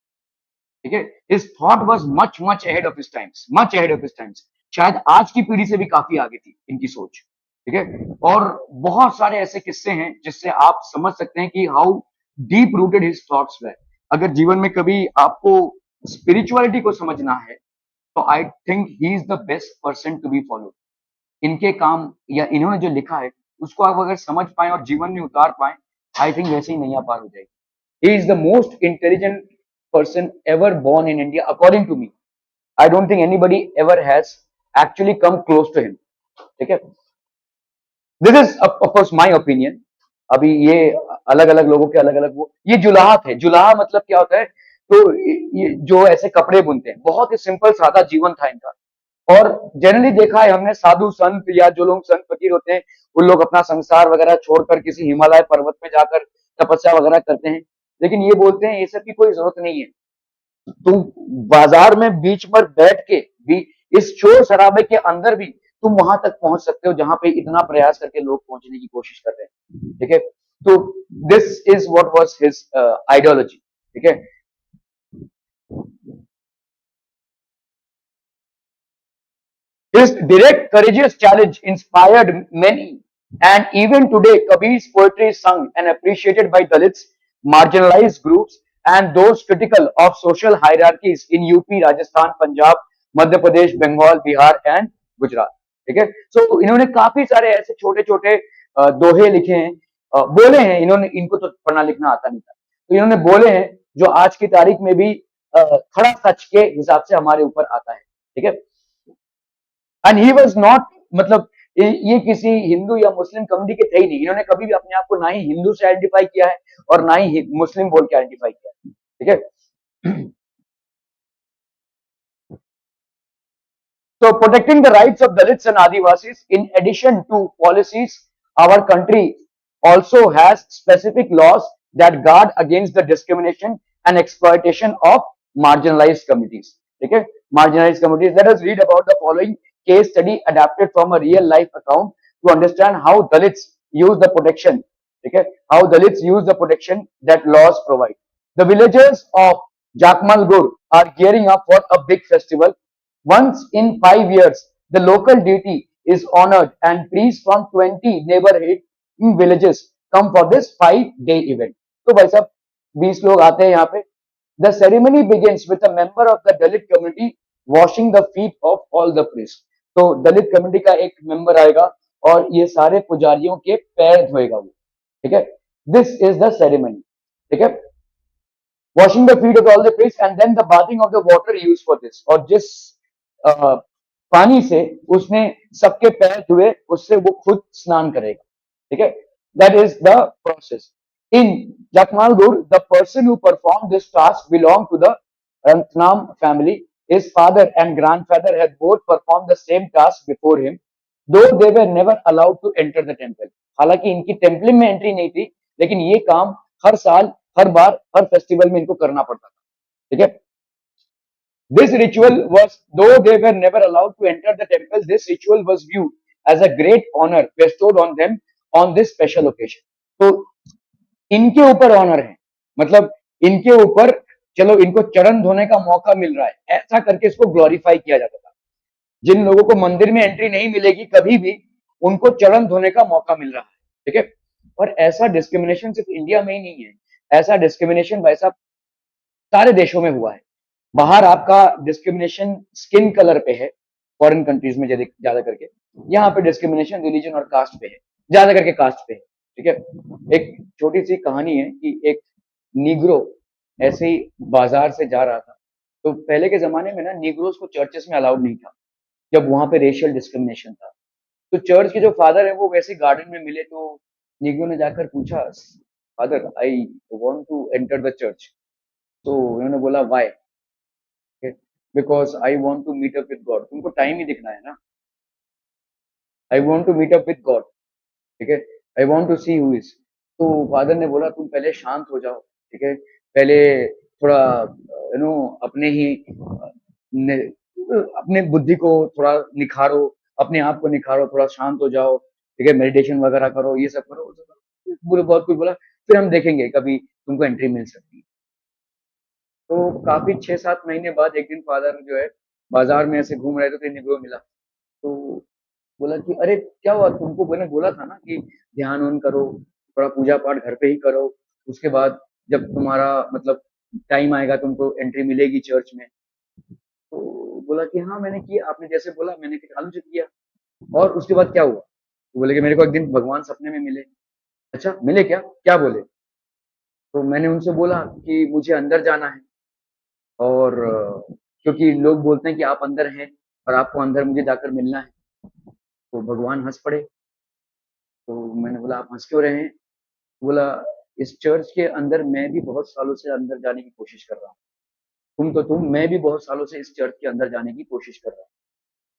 ठीक है, his thought was much much ahead of his times, much ahead of his times. शायद आज की पीढ़ी से भी काफी आगे थी इनकी सोच। ठीक है, और बहुत सारे ऐसे किस्से हैं जिससे आप समझ सकते हैं कि how deep rooted his thoughts were. अगर जीवन में कभी आपको स्पिरिचुअलिटी को समझना है, तो I think he is the best person to be follow. इनके काम या इन्होंने जो लिखा है उसको आप अगर समझ पाए और जीवन में उतार पाए, आई थिंक वैसे ही नैया पार हो जाएगी। ही is the most intelligent person ever born in India, according to me. I don't think anybody ever has actually come close to him. ठीक है, this is of course my opinion. अभी ये अलग अलग लोगों के अलग अलग वो, ये जुलाहा थे। जुलाहा मतलब क्या होता है? तो ये जो ऐसे कपड़े बुनते हैं, बहुत ही सिंपल सादा जीवन था इनका। और जनरली देखा है हमने, साधु संत या जो लोग संत फकीर होते हैं, उन लोग अपना संसार वगैरह छोड़कर किसी हिमालय पर्वत में जाकर तपस्या वगैरह करते हैं, लेकिन ये बोलते हैं ये सब की कोई जरूरत नहीं है। तुम बाजार में बीच पर बैठ के भी, इस शोर शराबे के अंदर भी तुम वहां तक पहुंच सकते हो जहां पे इतना प्रयास करके लोग पहुंचने की कोशिश कर रहे हैं। ठीक है, तो this is what was his ideology. ठीक है, his direct courageous challenge inspired many, and even today Kabir's poetry is sung and appreciated by Dalits, marginalized groups, and those critical of social hierarchies in UP, Rajasthan, Punjab, Madhya Pradesh, Bengal, Bihar and Gujarat. ठीक है, सो इन्होंने काफी सारे ऐसे छोटे छोटे दोहे लिखे हैं, बोले हैं इन्होंने। इनको तो पढ़ना लिखना आता नहीं था, तो इन्होंने बोले हैं जो आज की तारीख में भी खड़ा सच के हिसाब से हमारे ऊपर आता है। ठीक है, एंड ही वाज नॉट, मतलब ये किसी हिंदू या मुस्लिम कम्युनिटी के थे ही नहीं। इन्होंने कभी भी अपने आप को ना ही हिंदू से आइडेंटिफाई किया है और ना ही मुस्लिम बोल के आइडेंटिफाई किया है। ठीक है, so protecting the rights of Dalits and Adivasis, in addition to policies, our country also has specific laws that guard against the discrimination and exploitation of marginalized communities. Okay, marginalized communities. Let us read about the following case study adapted from a real life account to understand how Dalits use the protection. Okay, how Dalits use the protection that laws provide. The villagers of Jakmalgur are gearing up for a big festival. Once in 5 years, the local deity is honored and priests from 20 neighborhoods in villages come for this 5-day event. तो भाई साहब 20 लोग आते हैं यहाँ पे. The ceremony begins with a member of the Dalit community washing the feet of all the priests. तो दलित community का एक मेंबर आएगा और ये सारे पुजारियों के पैर धोएगा वो. ठीक है. This is the ceremony. ठीक है. Washing the feet of all the priests and then the bathing of the water used for this. और जिस पानी से उसने सबके पैर धुए उससे वो खुद स्नान करेगा. ठीक है. That is the process. In Jakmalgur, the person who performed this task belonged to the Rantnam family. His father and grandfather had both performed the same task before him, though they were never allowed to enter the temple. हालांकि इनकी temple में entry नहीं थी, लेकिन ये काम हर साल, हर बार, हर festival में इनको करना पड़ता था. ठीक है. This ritual was, though they were never allowed to enter the temple, this ritual was viewed as a great honor bestowed on them on this special occasion. तो इनके ऊपर ऑनर है, मतलब इनके ऊपर चलो इनको चरण धोने का मौका मिल रहा है, ऐसा करके इसको ग्लोरीफाई किया जाता था. जिन लोगों को मंदिर में एंट्री नहीं मिलेगी कभी भी, उनको चरण धोने का मौका मिल रहा है. ठीक है. और ऐसा डिस्क्रिमिनेशन सिर्फ इंडिया में ही नहीं है, ऐसा डिस्क्रिमिनेशन भाई साहब सारे देशों में हुआ है. बाहर आपका डिस्क्रिमिनेशन स्किन कलर पे है, फॉरेन कंट्रीज में ज्यादा करके. यहाँ पे डिस्क्रिमिनेशन रिलीजन और कास्ट पे है, ज्यादा करके कास्ट पे है. ठीक है. एक छोटी सी कहानी है कि एक निग्रो ऐसे ही बाजार से जा रहा था. तो पहले के जमाने में ना निग्रोज को चर्चेस में अलाउड नहीं था, जब वहां पे रेशियल डिस्क्रिमिनेशन था. तो चर्च के जो फादर है वो वैसे गार्डन में मिले, तो निग्रो ने जाकर पूछा, father I want to enter the church. तो उन्होंने बोला why. Because I want to meet up with God. तुमको टाइम ही दिखना है ना. I want to meet up with God. ठीक है. I want to see who is. तो फादर ने बोला तुम पहले शांत हो जाओ. ठीक है. पहले थोड़ा अपने ही अपने बुद्धि को थोड़ा निखारो, अपने आप को निखारो, थोड़ा शांत हो जाओ. ठीक है. मेडिटेशन वगैरह करो, ये सब करो. पूरे बहुत कुछ बोला. फिर हम देखेंगे कभी तुमको एंट्री मिल सकती है. तो काफी 6-7 महीने बाद एक दिन फादर जो है बाजार में ऐसे घूम रहे थे तो निग्रो मिला. तो बोला कि अरे क्या हुआ, तुमको मैंने बोला था ना कि ध्यान ऑन करो, थोड़ा पूजा पाठ घर पे ही करो, उसके बाद जब तुम्हारा मतलब टाइम आएगा तुमको एंट्री मिलेगी चर्च में. तो बोला कि हाँ मैंने किया, आपने जैसे बोला मैंने चालू से किया. और उसके बाद क्या हुआ. तो बोले कि मेरे को एक दिन भगवान सपने में मिले. अच्छा मिले क्या, क्या बोले. तो मैंने उनसे बोला कि मुझे अंदर जाना है, और क्योंकि लोग बोलते हैं कि आप अंदर हैं और आपको अंदर मुझे जाकर मिलना है. तो भगवान हंस पड़े. तो मैंने बोला आप हंस क्यों रहे हैं. बोला इस चर्च के अंदर मैं भी बहुत सालों से अंदर जाने की कोशिश कर रहा हूँ. मैं भी बहुत सालों से इस चर्च के अंदर जाने की कोशिश कर रहा हूँ.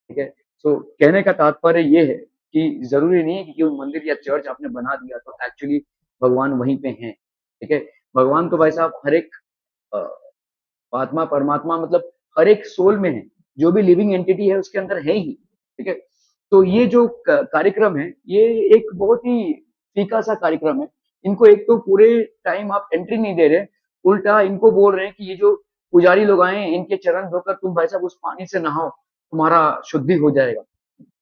ठीक है. सो कहने का तात्पर्य ये है कि जरूरी नहीं है कि कोई मंदिर या चर्च आपने बना दिया तो एक्चुअली भगवान वहीं पे हैं. ठीक है. भगवान तो भाई साहब हर एक आत्मा परमात्मा मतलब हर एक सोल में है, जो भी लिविंग एंटिटी है उसके अंदर है ही. ठीक है. तो ये जो कार्यक्रम है ये एक बहुत ही फीका सा कार्यक्रम है. इनको एक तो पूरे टाइम आप एंट्री नहीं दे रहे, उल्टा इनको बोल रहे हैं कि ये जो पुजारी लोग आए हैं इनके चरण धोकर तुम भाई साहब उस पानी से नहाओ, तुम्हारा शुद्धि हो जाएगा.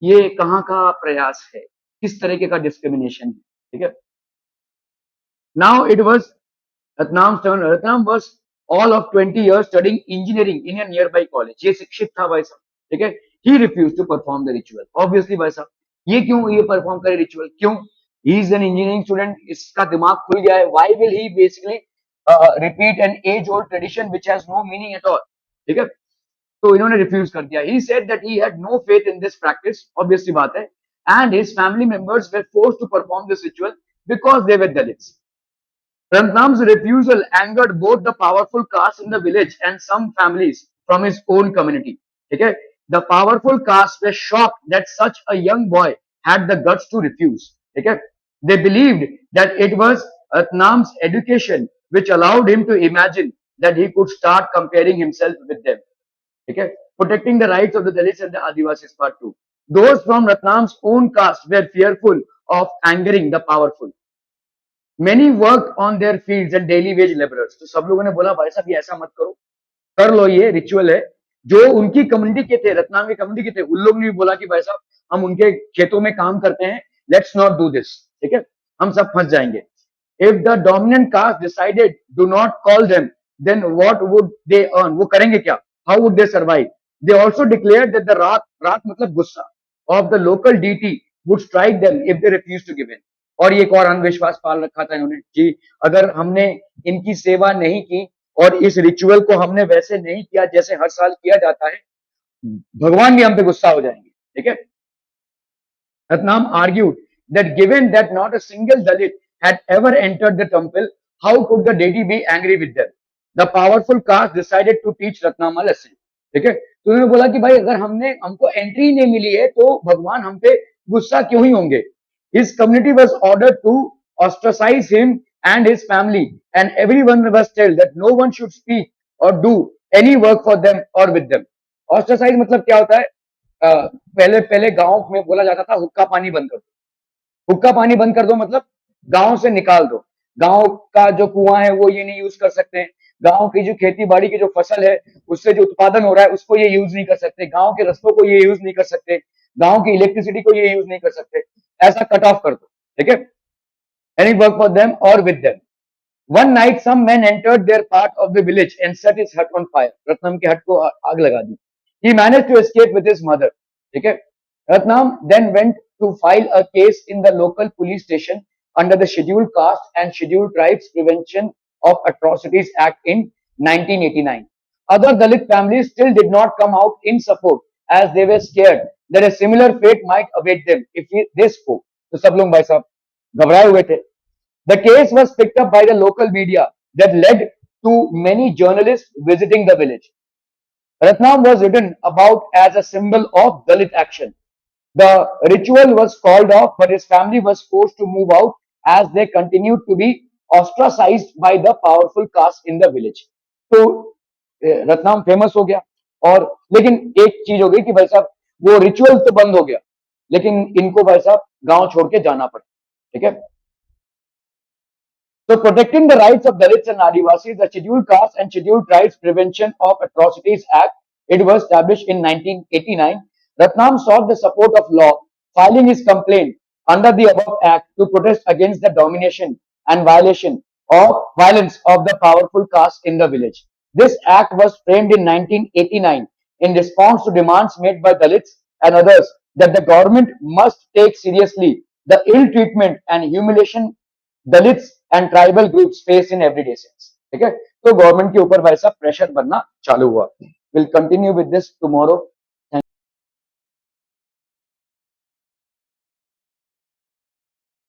ये कहाँ का प्रयास है, किस तरीके का डिस्क्रिमिनेशन है. ठीक है. Now it was Ratnam's turn. Ratnam was all of 20 years studying engineering in a nearby college. ये शिक्षित था भाई साहब. ठीक है. He refused to perform the ritual. Obviously भाई साहब ये क्यों ये परफॉर्म करे रिचुअल, क्यों. He is an engineering student, इसका दिमाग खुल गया है. Why will he basically repeat an age old tradition which has no meaning at all. ठीक है. तो इन्होंने रिफ्यूज कर दिया. He said that he had no faith in this practice. Obviously बात है. And his family members were forced to perform this ritual because they were Dalits. Rantnam's refusal angered both the powerful caste in the village and some families from his own community. Okay? The powerful caste were shocked that such a young boy had the guts to refuse. Okay? They believed that it was Rantnam's education which allowed him to imagine that he could start comparing himself with them. Okay? Protecting the rights of the Dalits and the Adivasis part 2. Those from Ratnam's own caste were fearful of angering the powerful. Many worked on their fields and daily wage laborers. तो सब लोगों ने बोला भाई साहब ये ऐसा मत करो, कर लो, ये रिचुअल है. जो उनकी कम्युनिटी के थे, रत्नाम की कम्युनिटी के थे, उन लोगों ने भी बोला कि भाई साहब हम उनके खेतों में काम करते हैं, लेट्स नॉट डू दिस. ठीक है. हम सब फंस जाएंगे. If the dominant caste decided do not call them, then what would they earn? वो करेंगे क्या? How would they survive? They also declared that the wrath मतलब गुस्सा of the local deity would strike them if they refused to give in. और ये एक और अंधविश्वास पाल रखा था इन्होंने कि अगर हमने इनकी सेवा नहीं की और इस रिचुअल को हमने वैसे नहीं किया जैसे हर साल किया जाता है, भगवान भी हम पे गुस्सा हो जाएंगे. ठीक है. Ratnam argued that given that not a single Dalit had ever entered the temple, how could the deity be angry with them? The powerful caste decided to teach Ratnam a lesson. ठीक है. तो उन्होंने बोला कि भाई अगर हमको entry नहीं मिली है तो भगवान हम पे गुस्सा क्यों ही होंगे. His community was ordered to ostracize him and his family, and everyone was told that no one should speak or do any work for them or with them. Ostracize मतलब क्या होता है? पहले पहले गांव में बोला जाता था हुक्का पानी बंद कर दो. हुक्का पानी बंद कर दो मतलब गांव से निकाल दो. गांव का जो कुआं है वो ये नहीं यूज कर सकते. गांव की जो खेती बाड़ी की जो फसल है उससे जो उत्पादन हो रहा है उसको ये यूज नहीं कर सकते. गांव के रस्तों को ये यूज नहीं कर सकते. गांव की इलेक्ट्रिसिटी को ये यूज नहीं कर सकते. ऐसा कट ऑफ कर दो. ठीक है. एनी वर्क फॉर देम और with them. One night, some men entered their part of the village and set his hut on fire. Ratnam के हट को आग लगा दी. He managed to escape with his mother. ठीक है. Ratnam then went to file a case in the local police station under the Scheduled Caste and Scheduled Tribes Prevention of Atrocities Act in 1989. Other Dalit families still did not come out in support as they were scared that a similar fate might await them if they spoke. तो सब लोग भाई साहब घबराए हुए थे. The case was picked up by the local media that led to many journalists visiting the village. Ratnam was written about as a symbol of Dalit action. The ritual was called off, but his family was forced to move out as they continued to be ostracized by the powerful caste in the village. तो Ratnam famous हो गया. और लेकिन एक चीज हो गई कि भाई साहब वो रिचुअल तो बंद हो गया लेकिन इनको भाई साहब गांव छोड़ के जाना पड़ा. ठीक है. So protecting the rights of Dalits and Adivasis, the Scheduled Caste and Scheduled Tribes Prevention of Atrocities Act, it was established in 1989. Ratnam sought the support of law, filing his complaint under the above act to protest against the domination and violence of the powerful caste in the village. This act was framed in 1989 in response to demands made by Dalits and others that the government must take seriously the ill treatment and humiliation Dalits and tribal groups face in everyday sense. ठीक है. तो government के ऊपर भाई साहब pressure बनना चालू हुआ. Will continue with this tomorrow.